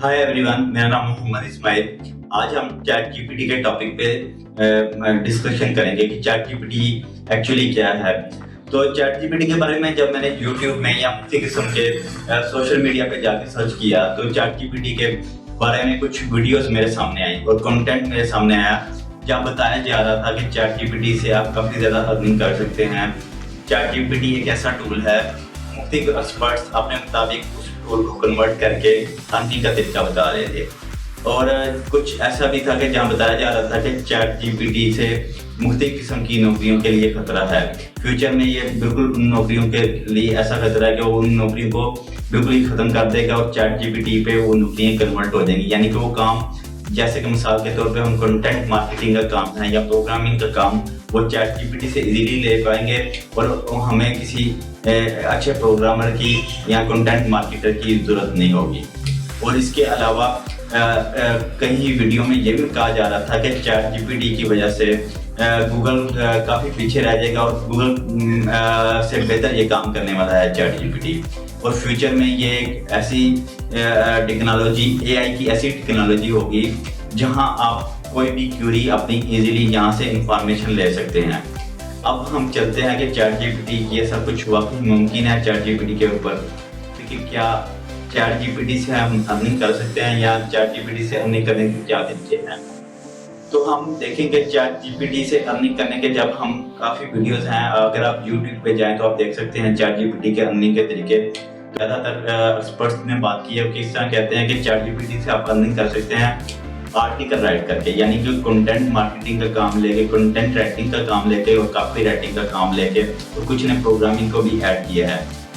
Hi everyone, मेरा नाम मोहम्मद इस्माइल। आज हम चैट जीपीटी के टॉपिक पे डिस्कशन करेंगे कि चैट जीपीटी एक्चुअली क्या है। तो चैट जीपीटी के बारे में जब मैंने यूट्यूब में या किसी किस्म के सोशल मीडिया पे जाके सर्च किया तो चैट जीपीटी के बारे में कुछ वीडियोस मेरे सामने आई और कंटेंट मेरे सामने आया जहाँ बताया जा रहा था कि चैट जीपीटी से आप काफ़ी ज़्यादा अर्निंग कर सकते हैं। चैट जीपीटी एक ऐसा टूल है, मुख्तलिफ एक्सपर्ट्स अपने मुताबिक उस टूल को कन्वर्ट करके अर्निंग का तरीका बता रहे थे। और कुछ ऐसा भी था कि जहाँ बताया जा रहा था कि चैट जीपीटी से मुख्तलिफ किस्म की नौकरियों के लिए खतरा है। फ्यूचर में ये बिल्कुल उन नौकरियों के लिए ऐसा खतरा है कि वो उन नौकरियों को बिल्कुल ही ख़त्म कर देगा और चैट जीपीटी पे वो नौकरियाँ कन्वर्ट हो जाएंगी। यानी कि वो काम, जैसे कि मिसाल के तौर पे हम कंटेंट मार्केटिंग का काम है या प्रोग्रामिंग का काम, वो चैट जीपीटी से इजीली ले पाएंगे और हमें किसी अच्छे प्रोग्रामर की या कंटेंट मार्केटर की ज़रूरत नहीं होगी। और इसके अलावा कई वीडियो में ये भी कहा जा रहा था कि चैट जीपीटी की वजह से गूगल काफ़ी पीछे रह जाएगा और गूगल से बेहतर ये काम करने वाला है चैट जीपीटी। और फ्यूचर में ये एक ऐसी टेक्नोलॉजी, एआई की ऐसी टेक्नोलॉजी होगी जहां आप कोई भी क्यूरी अपनी इजीली यहाँ से इंफॉर्मेशन ले सकते हैं। अब हम चलते हैं कि चैट जीपीटी ये सब कुछ वाकई मुमकिन है चैट जीपीटी के ऊपर, लेकिन क्या चैट जीपीटी से हम अर्निंग कर सकते हैं या चैट जीपीटी से अर्निंग करने के क्या तरीके हैं। तो हम देखेंगे चैट जीपीटी से अर्निंग करने के जब हम काफ़ी वीडियोस हैं, अगर आप यूट्यूब पे जाएं तो आप देख सकते हैं चैट जीपीटी के अर्निंग के तरीके। ज़्यादातर एक्सपर्ट्स ने बात की है कि इस तरह कहते हैं कि चैट जीपीटी से आप अर्निंग कर सकते हैं आर्टिकल राइट करके, यानी कि कंटेंट मार्केटिंग का काम लेके, कंटेंट राइटिंग का काम लेके और कॉपी राइटिंग का काम लेके, और कुछ ने प्रोग्रामिंग को भी ऐड किया है।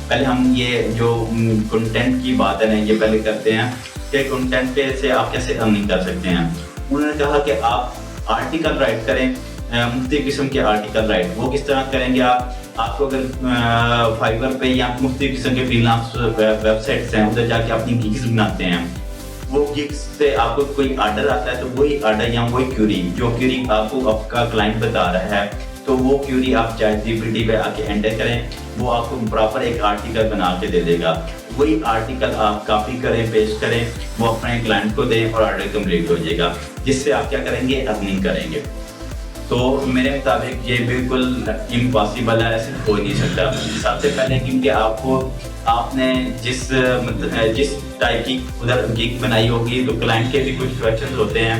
पहले हम ये जो कंटेंट की बात है ना, ये पहले करते हैं कि कंटेंट पे से आप कैसे अर्निंग कर सकते हैं। उन्होंने कहा कि आप आर्टिकल राइट करें, मुख्तलिफ किस्म के आर्टिकल राइट। वो किस तरह करेंगे आपको अगर फाइवर पे या मुख्तलिफ किस्म के फ्रीलांस वेबसाइट्स हैं उधर जाके अपनी गिग्स बनाते हैं, वो गिग्स से आपको कोई ऑर्डर आता है तो वही ऑर्डर या वही क्यूरी, जो क्यूरी आपको आपका क्लाइंट बता रहा है, तो वो क्यूरी आप चैट जीपीटी पे आके एंटर करें, वो आपको प्रॉपर एक आर्टिकल बना के दे देगा। वही आर्टिकल आप कॉपी करें, पेस्ट करें, वो अपने क्लाइंट को दें और ऑर्डर कंप्लीट हो जाएगा, जिससे आप क्या करेंगे, अर्निंग करेंगे। तो मेरे मुताबिक ये बिल्कुल इम्पॉसिबल है, ऐसे हो नहीं सकता। सबसे पहले क्योंकि आपने जिस टाइप की उधर गिग बनाई होगी तो क्लाइंट के भी कुछ क्वेश्चन होते हैं,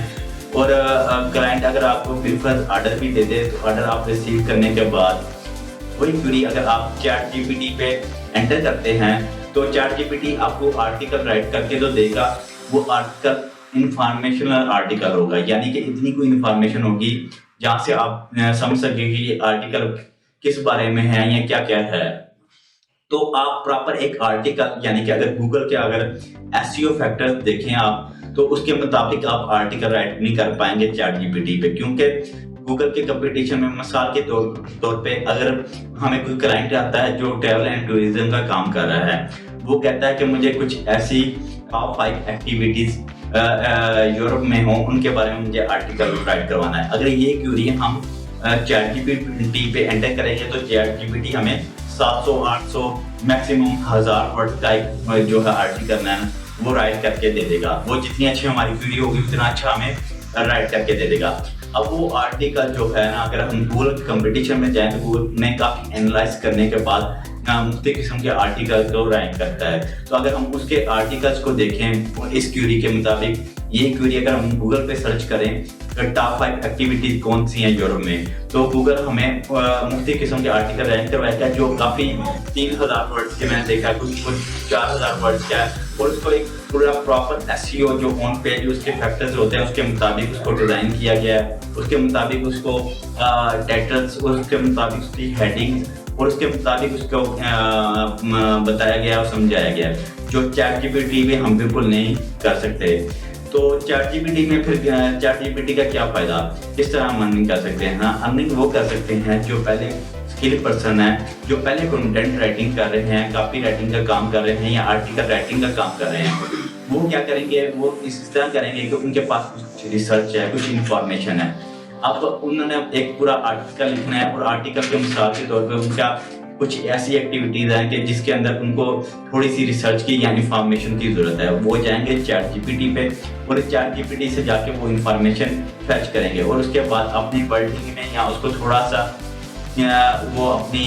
और क्लाइंट अगर आपको प्रीफर ऑर्डर भी दे दे तो ऑर्डर आप रिसीव करने के बाद वही क्वेरी अगर आप चैट जीपीटी पे एंटर करते हैं तो चैट जीपीटी आपको आर्टिकल राइट करके तो देगा। वो आर्टिकल इंफॉर्मेशनल आर्टिकल होगा, यानी कि इतनी कोई इंफॉर्मेशन होगी जहाँ से आप समझ सके कि ये आर्टिकल किस बारे में है या क्या क्या है। तो आप प्रॉपर एक आर्टिकल, यानी कि अगर गूगल के अगर एसईओ फैक्टर्स देखें आप, तो उसके मुताबिक आप आर्टिकल राइट नहीं कर पाएंगे चैट जीपीटी पे, क्योंकि गूगल के कंपटीशन में मिसाल के तौर पे अगर हमें कोई क्लाइंट आता है जो ट्रैवल एंड टूरिज्म का काम कर रहा है, वो कहता है कि मुझे कुछ ऐसी टॉप 5 एक्टिविटीज यूरोप में हो, उनके बारे में मुझे आर्टिकल राइट करवाना है। अगर ये क्यूरी हम चैट जीपीटी पे एंटर करेंगे तो चैट जीपीटी हमें 700, 800, मैक्सिमम 1000 वर्ड का जो है आर्टिकल है वो राइट करके दे देगा। वो जितनी अच्छी हमारी क्यूरी होगी उतना अच्छा हमें राइट करके दे देगा। अब वो आर्टिकल जो है ना, अगर हम गूगल कंपटीशन में जाएं तो गूगल में काफ़ी एनालाइज करने के बाद मुख्तलिफ किस्म के आर्टिकल को रैंक करता है। तो अगर हम उसके आर्टिकल्स को देखें और इस क्यूरी के मुताबिक, ये क्यूरी अगर हम गूगल पे सर्च करें टॉप 5 एक्टिविटीज कौन सी हैं यूरोप में, तो गूगल हमें मुख्तलिफ किस्म के आर्टिकल रैंक करवाएगा जो काफ़ी 3000 वर्ड्स के मैंने देखा, कुछ 4000 वर्ड्स का है। और उसको एक पूरा प्रॉपर एसईओ जो ऑन पेज उसके फैक्टर्स होते हैं उसके मुताबिक उसको डिज़ाइन किया गया है, उसके मुताबिक उसको टाइटल्स, उसके मुताबिक उसकी हेडिंग्स और उसके मुताबिक उसको बताया गया और समझाया गया, जो चैट जीपीटी में हम बिल्कुल नहीं कर सकते। तो चैट जीपीटी में फिर चैट जीपीटी का क्या फ़ायदा, किस तरह हम अर्निंग कर सकते हैं। हाँ, अर्निंग वो कर सकते हैं जो पहले स्किल पर्सन है, जो पहले कंटेंट राइटिंग कर रहे हैं, कॉपी राइटिंग का काम कर रहे हैं या आर्टिकल राइटिंग का काम कर रहे हैं। वो क्या करेंगे, वो इस तरह करेंगे कि उनके पास कुछ रिसर्च है, कुछ इंफॉर्मेशन है। अब उन्होंने एक पूरा आर्टिकल लिखना है और आर्टिकल के मिसाल के तौर पे उनका कुछ ऐसी एक्टिविटीज हैं कि जिसके अंदर उनको थोड़ी सी रिसर्च की या इंफॉर्मेशन की जरूरत है, वो जाएंगे चैट जीपीटी पे और चैट जीपीटी से जाके वो इंफॉर्मेशन फैच करेंगे और उसके बाद अपनी वर्डिंग में या उसको थोड़ा सा वो अपनी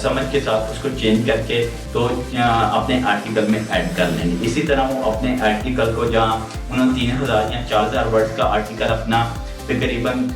समझ के साथ उसको चेंज करके तो अपने आर्टिकल में ऐड कर लेंगे। इसी तरह वो अपने आर्टिकल को जहाँ उन्होंने 3000 या 4000 वर्ड का आर्टिकल अपना तकरीबन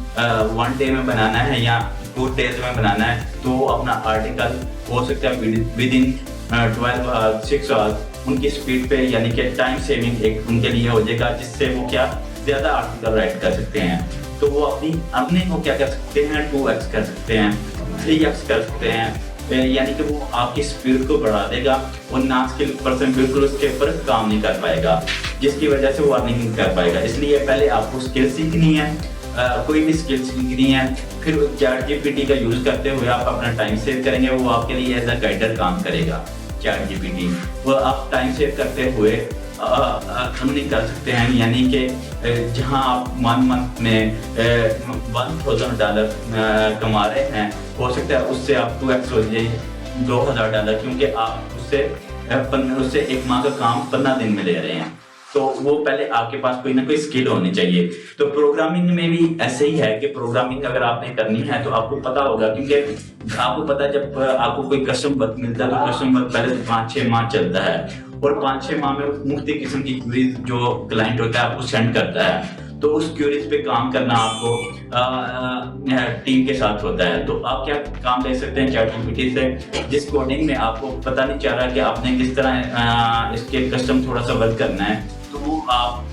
1 डे में बनाना है या 2 डेज में बनाना है, तो अपना आर्टिकल हो सकता है विद इन 12 आवर्स 6 आवर्स उनकी स्पीड पे, यानी कि टाइम सेविंग एक उनके लिए हो जाएगा, जिससे वो क्या ज़्यादा आर्टिकल राइट कर सकते हैं। तो वो अपनी अर्निंग को क्या कर सकते हैं, 2x कर सकते हैं, 3x कर सकते हैं, यानी कि वो आपकी स्पीड को बढ़ा देगा और ना स्किल पर्सन बिल्कुल उसके ऊपर काम नहीं कर पाएगा, जिसकी वजह से वो अर्निंग नहीं कर पाएगा। इसलिए पहले आपको स्किल सीखनी है, कोई भी स्किल सीखनी है, फिर चैट जीपीटी का यूज़ करते हुए आप अपना टाइम सेव करेंगे, वो आपके लिए एज अ गाइडर काम करेगा। चैट जीपीटी वो आप टाइम सेव करते हुए अर्निंग कर सकते हैं, यानी कि जहां आप 1 मंथ में $1000 कमा रहे हैं, हो सकता है उससे आप 2x हो जाए $2000, क्योंकि आप उससे 1 माह का काम 15 दिन में ले रहे हैं। तो वो पहले आपके पास कोई ना कोई स्किल होनी चाहिए। तो प्रोग्रामिंग में भी ऐसे ही है कि प्रोग्रामिंग अगर आपने करनी है तो आपको पता होगा, क्योंकि आपको पता जब आपको कोई कस्टम वर्क मिलता है तो कस्टम वर्क पहले 5-6 माह चलता है और 5-6 माह में मुख्तलिफ किस्म की क्वेरीज जो क्लाइंट होता है आपको सेंड करता है, तो उस क्वेरीज पे काम करना आपको टीम के साथ होता है। तो आप क्या काम ले सकते हैं चैट जीपीटी से, जिस कोडिंग में आपको पता नहीं चल रहा कि आपने किस तरह इसके कस्टम थोड़ा सा वर्क करना है, तो वो आप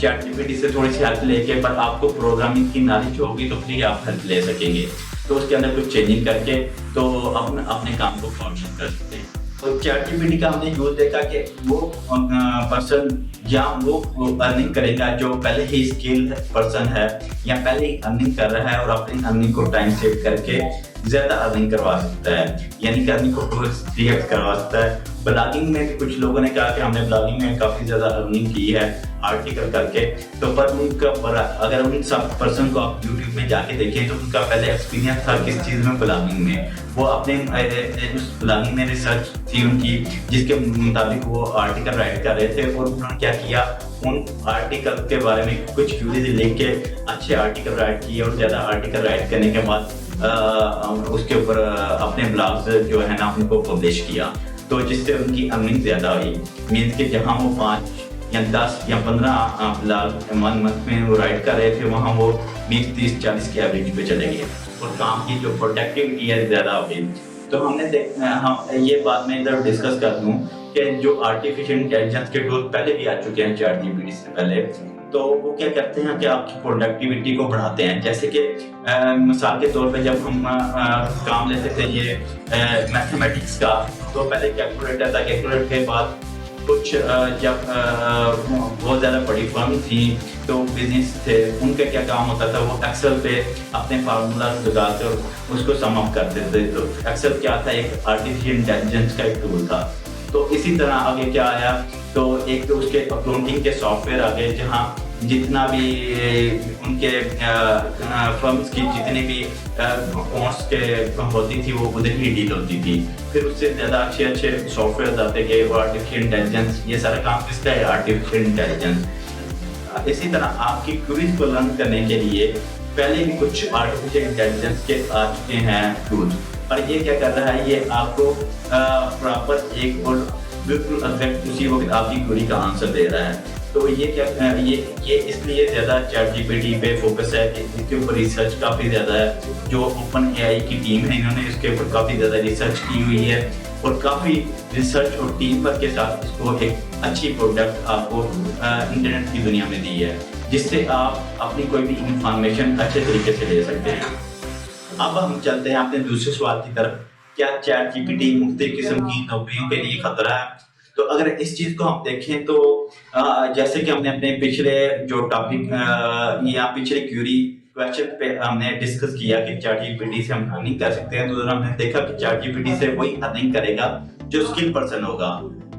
चैट जीपीटी से थोड़ी सी हेल्प लेके, पर आपको प्रोग्रामिंग की नॉलेज होगी तो फिर आप हेल्प ले सकेंगे। तो उसके अंदर कुछ चेंजिंग करके तो अपने काम को फॉर्मेट कर सकते हैं। तो चैट जीपीटी का हमने यूज देखा कि वो पर्सन या वो अर्निंग करेगा जो पहले ही स्किल्ड पर्सन है या पहले ही अर्निंग कर रहा है और अपनी अर्निंग को टाइम सेव करके ज्यादा अर्निंग करवा सकता है, यानी कि अर्निंग को 2x करवा सकता है। ब्लॉगिंग में भी कुछ लोगों ने कहा कि हमने ब्लॉगिंग में काफी ज्यादा अर्निंग की है आर्टिकल करके, तो पर उनका अगर उन सब पर्सन को आप यूट्यूब में जाके देखें तो उनका पहले एक्सपीरियंस था किस चीज़ में, ब्लॉगिंग में। वो अपने उस ब्लॉगिंग में रिसर्च थी उनकी, जिसके मुताबिक वो आर्टिकल राइट कर रहे थे और उन्होंने क्या किया, उन आर्टिकल के बारे में कुछ क्यूरीज लिख के अच्छे आर्टिकल राइट किए और ज़्यादा आर्टिकल राइट करने के बाद उसके ऊपर अपने ब्लॉग्स जो है ना उनको पब्लिश किया, तो जिससे उनकी अर्निंग ज़्यादा हुई। मीन्स कि जहाँ वो 5 या 10 या 15 ब्लॉग 1 मंथ में वो राइट कर रहे थे, वहाँ वो 20-30-40 के एवरेज पे चले गए और काम की जो प्रोडक्टिविटी है ज़्यादा हो गई। तो हम ये बात मैं इधर डिस्कस कर दूँ कि जो आर्टिफिशियल इंटेलिजेंस के टूल पहले भी आ चुके हैं चैट जीपीटी से पहले, तो वो क्या करते हैं कि आपकी प्रोडक्टिविटी को बढ़ाते हैं। जैसे कि मिसाल के तौर पे जब हम काम लेते थे ये मैथमेटिक्स का, तो पहले कैलकुलेटर था, कैलकुलेटर के बाद कुछ जब बहुत ज़्यादा बड़ी फर्म थी तो बिजनेस थे, उनका क्या काम होता था, वो एक्सेल पे अपने फार्मूला लगाकर उसको सम अप करते थे। तो एक्सेल क्या था, एक आर्टिफिशियल इंटेलिजेंस का एक टूल था। तो इसी तरह आगे क्या आया, तो एक तो उसके अकाउंटिंग के सॉफ्टवेयर आ गए, जहाँ जितना भी उनके फर्म्स की जितनी भी अकाउंट्स के होती थी वो उधर ही डील होती थी। फिर उससे ज़्यादा अच्छे सॉफ्टवेयर आते गए, वो आर्टिफिशियल इंटेलिजेंस, ये सारा काम किसका है, आर्टिफिशियल इंटेलिजेंस। इसी तरह आपकी क्वेरीज को लर्न करने के लिए पहले भी कुछ आर्टिफिशियल इंटेलिजेंस के आ चुके हैं टूल्स, और ये क्या कर रहा है, ये आपको प्रॉपर एक और बिल्कुल एग्जैक्ट उसी वक्त आपकी क्वेरी का आंसर दे रहा है। तो ये क्या ये इसलिए ज़्यादा चैट जीपीटी पे फोकस है कि इसके ऊपर रिसर्च काफ़ी ज़्यादा है। जो ओपन एआई की टीम है, इन्होंने इसके ऊपर काफ़ी ज़्यादा रिसर्च की हुई है और काफ़ी रिसर्च और टीम वर्क के साथ इसको एक अच्छी प्रोडक्ट आपको इंटरनेट की दुनिया में दी है, जिससे आप अपनी कोई भी इंफॉर्मेशन अच्छे तरीके से ले सकते हैं। अब हम चलते हैं अपने दूसरे सवाल की तरफ, क्या चैट जीपीटी मुख्तलिफ किस्म की नौकरियों के लिए खतरा है? तो अगर इस चीज को हम देखें तो जैसे कि हमने अपने पिछले जो टॉपिक या पिछले क्यूरी क्वेश्चन पे हमने डिस्कस किया कि चैट जीपीटी से हम अर्निंग कर सकते हैं, तो हमने देखा कि चैट जीपीटी से वही अर्निंग करेगा जो स्किल पर्सन होगा।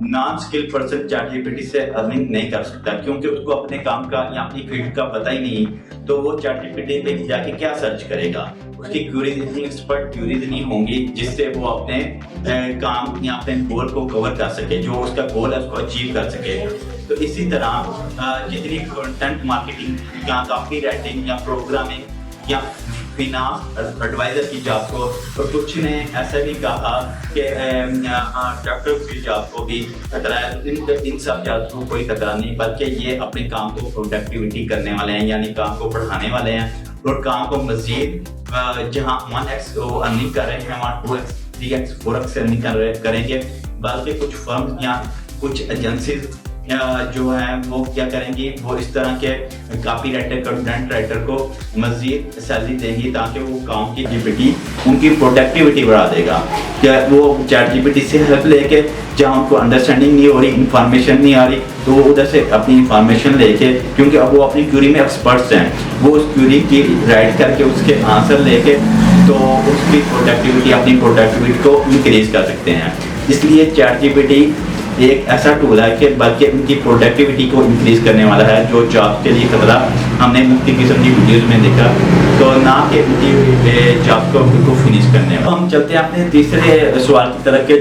Non skill person chat GPT से अर्निंग नहीं कर सकता, क्योंकि उसको अपने काम का या अपनी फील्ड का पता ही नहीं, तो वो चैट जीपीटी पे जाके क्या सर्च करेगा। उसकी क्यूरीज इतनी एक्सपर्ट क्यूरीज नहीं होंगी जिससे वो अपने काम या अपने गोल को कवर कर सके, जो उसका गोल है उसको अचीव कर सके। तो इसी तरह जितनी कंटेंट मार्केटिंग या कॉपी राइटिंग या प्रोग्रामिंग या फिनांस एडवाइजर की जॉब को, और कुछ ने ऐसा भी कहा कि डॉक्टर की जॉब को भी खतरा है। इन सब जॉब को कोई खतरा नहीं, बल्कि ये अपने काम को प्रोडक्टिविटी करने वाले हैं, यानी काम को बढ़ाने वाले हैं, और काम को मजीद जहाँ 1x अर्निंग कर रहे हैं वहाँ 2x 3x 4x अर्निंग करेंगे। बल्कि कुछ फर्म या कुछ एजेंसीज जो है वो क्या करेंगी, वो इस तरह के कॉपी राइटर कंटेंट राइटर को मजीद सैलरी देंगी ताकि वो काम की जीपीटी उनकी प्रोडक्टिविटी बढ़ा देगा। क्या वो चैट जीपीटी से हेल्प लेके जहाँ उनको अंडरस्टैंडिंग नहीं हो रही, इंफॉर्मेशन नहीं आ रही, तो वो उधर से अपनी इंफॉर्मेशन लेके, क्योंकि अब वो अपनी क्यूरी में एक्सपर्ट्स हैं, वो उस क्यूरी की राइट करके उसके आंसर लेके तो उसकी प्रोडक्टिविटी अपनी प्रोडक्टिविटी को इंक्रीज कर सकते हैं। इसलिए चैट जीपीटी एक ऐसा टूल है कि बल्कि उनकी प्रोडक्टिविटी को इंक्रीज करने वाला है, जो जॉब के लिए खतरा हमने मुख्तलिफ किस्म की वीडियोस में देखा, तो ना कि उनकी जॉब को बिल्कुल फिनिश करने वाला। हम चलते हैं अपने तीसरे सवाल की तरफ के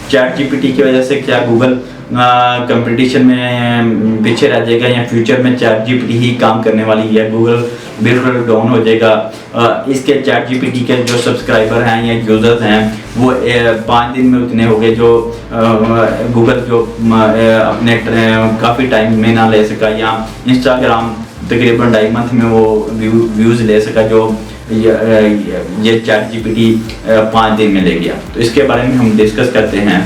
चैट जीपीटी की वजह से क्या गूगल कंपटीशन में पीछे रह जाएगा, या फ्यूचर में चैट जीपीटी ही काम करने वाली है, गूगल बिल्कुल डाउन हो जाएगा। इसके चैट जीपीटी के जो सब्सक्राइबर हैं या यूज़र्स हैं वो 5 दिन में उतने हो गए जो गूगल जो अपने काफ़ी टाइम में ना ले सका, या इंस्टाग्राम तकरीबन 2.5 मंथ में वो व्यूज़ ले सका जो ये चैट जीपीटी 5 दिन में ले गया। तो इसके बारे में हम डिस्कस करते हैं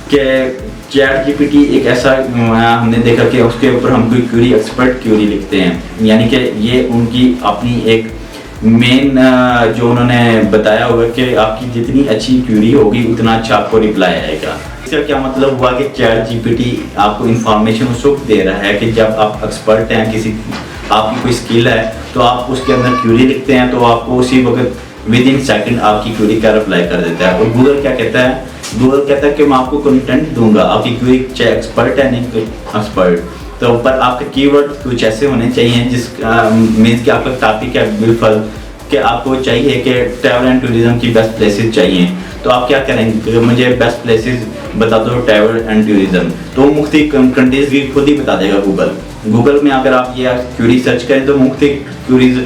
कि चैट जीपीटी एक ऐसा हमने देखा कि उसके ऊपर हम कोई क्यूरी एक्सपर्ट क्यूरी लिखते हैं, यानी कि ये उनकी अपनी एक मेन जो उन्होंने बताया होगा कि आपकी जितनी अच्छी क्यूरी होगी उतना अच्छा आपको रिप्लाई आएगा। इसका क्या मतलब हुआ कि चैट जीपीटी आपको इंफॉर्मेशन उस वक्त दे रहा है कि जब आप एक्सपर्ट हैं, किसी आपकी कोई स्किल है तो आप उसके अंदर क्यूरी लिखते हैं तो आपको उसी वक्त विद इन सेकंड आपकी क्यूरी का रिप्लाई कर देता है। और गूगल क्या कहता है, गूगल कहता है कि मैं आपको कंटेंट दूंगा, आपकी क्यूरी चाहे एक्सपर्ट है नहीं एक्सपर्ट, तो पर आपके कीवर्ड कुछ ऐसे होने चाहिए जिस मीन्स कि आपका टॉपिक है बिल्कुल कि आपको चाहिए कि ट्रैवल एंड टूरिज्म की बेस्ट प्लेसेस चाहिए, तो आप क्या करेंगे कि मुझे बेस्ट प्लेसेस बता दो ट्रैवल एंड टूरिज्म, तो मुख्तलिफ कंट्रीज की खुद ही बता देगा गूगल में। अगर आप ये क्यूरी सर्च करें तो मुख्तलिफ क्यूरीज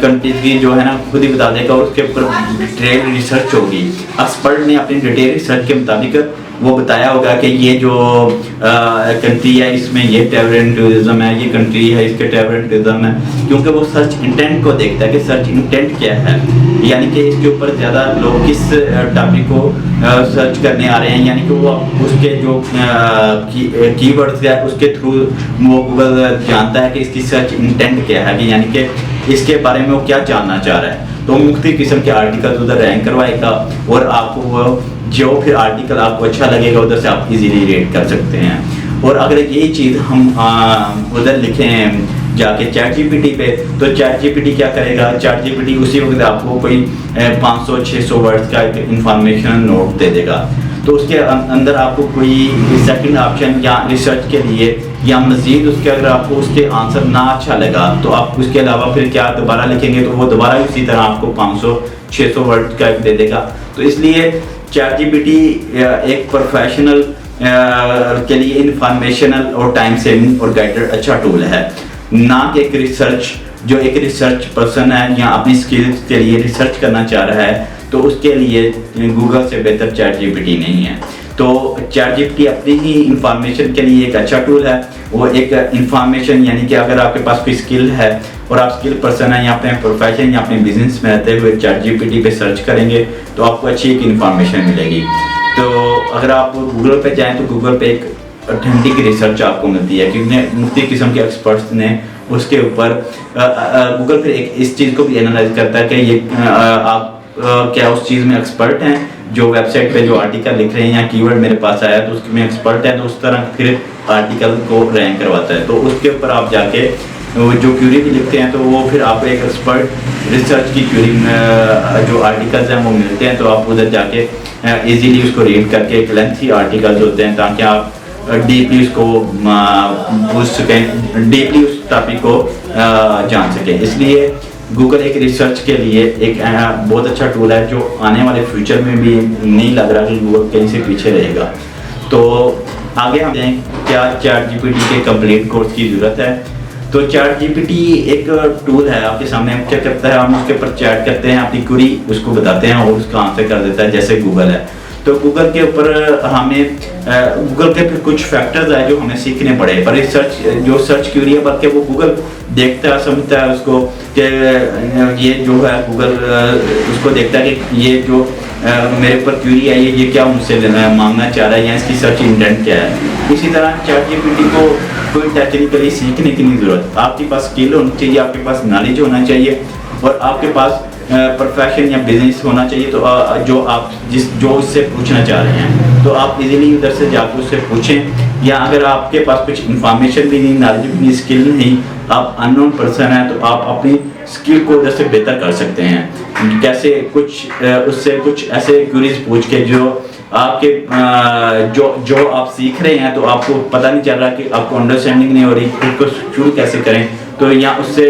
कंट्रीज की जो है ना खुद ही बता देगा, और उसके ऊपर डिटेल रिसर्च होगी। एक्सपर्ट ने अपनी डिटेल रिसर्च के मुताबिक वो बताया होगा कि ये जो कंट्री है इसमें ये ट्रैवल एंड टूरिज्म है, ये कंट्री है इसके ट्रैवल एंड टूरिज्म है, क्योंकि वो सर्च इंटेंट को देखता है कि सर्च इंटेंट क्या है, यानी कि इसके ऊपर ज़्यादा लोग किस टॉपिक को सर्च करने आ रहे हैं, यानी कि वो उसके जो कीवर्ड्स है उसके थ्रू वो गूगल जानता है कि इसकी सर्च इंटेंट क्या है, यानी कि इसके बारे में वो क्या जानना चाह रहा है। तो मुख्तलिफ किस्म के आर्टिकल उधर रैंक करवाएगा, और आपको वो जो फिर आर्टिकल आपको अच्छा लगेगा उधर से आप इजीली रेट कर सकते हैं। और अगर यही चीज़ हम उधर लिखें जाके चैट जीपीटी पे, तो चैट जीपीटी क्या करेगा, चैट जीपीटी उसी वक्त आपको कोई 500-600 वर्ड्स का इंफॉर्मेशन नोट दे देगा। तो उसके अंदर आपको कोई सेकंड ऑप्शन या रिसर्च के लिए या मज़ीद उसके अगर आपको उसके आंसर ना अच्छा लगा तो आप उसके अलावा फिर क्या दोबारा लिखेंगे, तो वो दोबारा इसी तरह आपको 500-600 वर्ड का दे देगा। तो इसलिए चैट जीपीटी एक प्रोफेशनल के लिए इंफॉर्मेशनल और टाइम सेविंग और गाइडेड अच्छा टूल है, ना कि एक रिसर्च जो एक रिसर्च पर्सन है या अपनी स्किल्स के लिए रिसर्च करना चाह रहा है तो उसके लिए गूगल से बेहतर चैट जीपीटी नहीं है। तो चैट जीपीटी अपनी ही इंफॉर्मेशन के लिए एक अच्छा टूल है। वो एक इंफॉर्मेशन यानी कि अगर आपके पास कोई स्किल है और आप स्किल पर्सन हैं या अपने प्रोफेशन या अपने बिजनेस में रहते हुए चैट जीपीटी पे सर्च करेंगे तो आपको अच्छी एक इंफॉर्मेशन मिलेगी। तो अगर आप गूगल पे जाएं तो गूगल पे एक ऑथेंटिक रिसर्च आपको मिलती है क्योंकि मुख्तलिफ किस्म के एक्सपर्ट्स ने उसके ऊपर गूगल फिर एक इस चीज़ को भी एनालाइज करता है कि ये आप क्या उस चीज़ में एक्सपर्ट हैं, जो वेबसाइट पे जो आर्टिकल लिख रहे हैं या कीवर्ड मेरे पास आया तो उसमें एक्सपर्ट है, तो उस तरह फिर आर्टिकल को रैंक करवाता है। तो उसके ऊपर आप जाके जो क्यूरी भी लिखते हैं तो वो फिर आपको एक एक्सपर्ट रिसर्च की क्यूरी जो आर्टिकल्स हैं वो मिलते हैं, तो आप उधर जाके इजीली उसको रीड करके एक लेंथी आर्टिकल्स होते हैं ताकि आप डीपली उसको पूछ सकें, डीपली उस टॉपिक को जान सकें। इसलिए गूगल एक रिसर्च के लिए एक बहुत अच्छा टूल है, जो आने वाले फ्यूचर में भी नहीं लग रहा कि गूगल कहीं से पीछे रहेगा। तो आगे हम देखें क्या ChatGPT के कंप्लीट कोर्स की ज़रूरत है। तो ChatGPT एक टूल है, आपके सामने क्या करता है, हम उसके ऊपर चैट करते हैं, अपनी क्वेरी उसको बताते हैं और उसका आंसर कर देता है, जैसे गूगल है। तो गूगल के ऊपर हमें गूगल के फिर कुछ फैक्टर्स है जो हमें सीखने पड़े, पर रिसर्च जो सर्च क्वेरी है, बल्कि वो गूगल देखता है, समझता है उसको कि ये जो है गूगल उसको देखता है कि ये जो मेरे ऊपर क्वेरी है ये क्या मुझसे मांगना चाह रहा है या इसकी सर्च इंटेंट क्या है। इसी तरह ChatGPT को कोई टेक्निकली सीखने की नहीं ज़रूरत, आपके पास स्किल होनी चाहिए, आपके पास नॉलेज होना चाहिए और आपके पास प्रोफेशन या बिजनेस होना चाहिए। तो जो आप जो उससे पूछना चाह रहे हैं तो आप इजीली उधर से जाकर उससे पूछें, या अगर आपके पास कुछ इंफॉर्मेशन भी नहीं, नॉलेज भी नहीं, स्किल नहीं, आप अननोन पर्सन हैं, तो आप अपनी स्किल को उधर से बेहतर कर सकते हैं। कैसे कुछ उससे कुछ ऐसे क्वेरीज पूछ के जो आपके जो आप सीख रहे हैं तो आपको पता नहीं चल रहा कि आपको अंडरस्टैंडिंग नहीं हो रही, खुद को शुरू कैसे करें, तो या उससे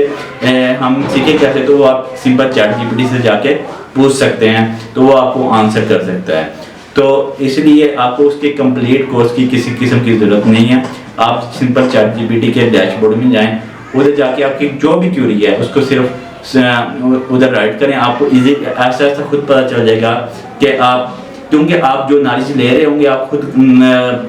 हम सीखें कैसे, तो वो आप सिंपल ChatGPT से जाके पूछ सकते हैं, तो वो आपको आंसर कर सकता है। तो इसलिए आपको उसके कंप्लीट कोर्स की किसी किस्म की ज़रूरत नहीं है। आप सिंपल ChatGPT के डैशबोर्ड में जाएं, उधर जाके आपकी जो भी क्वेरी है उसको सिर्फ उधर राइट करें, आपको इजी ऐसा खुद पता चल जाएगा कि आप, क्योंकि आप जो नॉलेज ले रहे होंगे आप खुद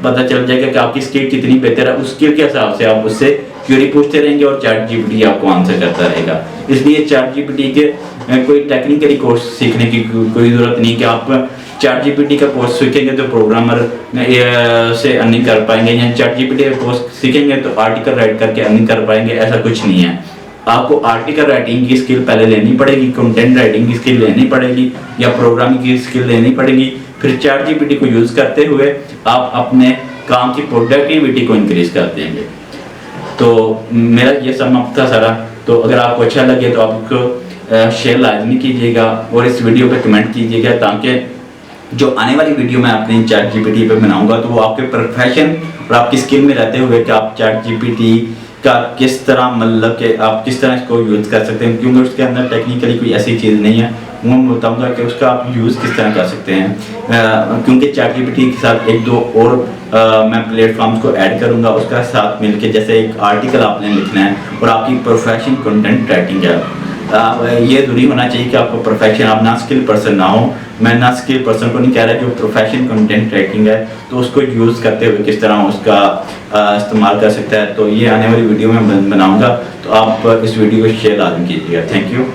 पता चल जाएगा कि आपकी स्किल कितनी बेहतर है, उस स्किल के हिसाब से आप उससे क्वेरी पूछते रहेंगे और ChatGPT आपको आंसर करता रहेगा। इसलिए ChatGPT के कोई टेक्निकली कोर्स सीखने की कोई ज़रूरत नहीं कि आप ChatGPT का कोर्स सीखेंगे तो प्रोग्रामर से अर्निंग कर पाएंगे, या ChatGPT का कोर्स सीखेंगे तो आर्टिकल राइट करके अर्निंग कर पाएंगे, ऐसा कुछ नहीं है। आपको आर्टिकल राइटिंग की स्किल पहले लेनी पड़ेगी, कंटेंट राइटिंग की स्किल लेनी पड़ेगी, या प्रोग्रामिंग की स्किल लेनी पड़ेगी। फिर ChatGPT को यूज़ करते हुए आप अपने काम की प्रोडक्टिविटी को इंक्रीज कर देंगे। तो मेरा ये समाप्त था सारा। तो अगर आपको अच्छा लगे तो आपको शेयर लाजमी कीजिएगा और इस वीडियो पे कमेंट कीजिएगा, ताकि जो आने वाली वीडियो मैं अपनी ChatGPT पे बनाऊंगा तो वो आपके प्रोफेशन और आपकी स्किल में रहते हुए कि आप ChatGPT का किस तरह, मतलब कि आप किस तरह इसको यूज़ कर सकते हैं, क्योंकि उसके अंदर टेक्निकली कोई ऐसी चीज़ नहीं है। वो मैं बताऊंगा कि उसका आप यूज़ किस तरह कर सकते हैं, क्योंकि ChatGPT के साथ एक दो और मैं प्लेटफॉर्म्स को ऐड करूंगा, उसका साथ मिलके जैसे एक आर्टिकल आपने लिखना है और आपकी प्रोफेशन कंटेंट राइटिंग है, ये ज़रूरी होना चाहिए कि आपको प्रोफेशन, आप ना स्किल पर्सन ना हो। मैं ना स्किल पर्सन को नहीं कह रहा, जो प्रोफेशन कंटेंट राइटिंग है तो उसको यूज़ करते हुए किस तरह उसका इस्तेमाल कर सकता है। तो ये आने वाली वीडियो में बनाऊंगा, तो आप इस वीडियो को शेयर लाजमी कीजिएगा। Thank you.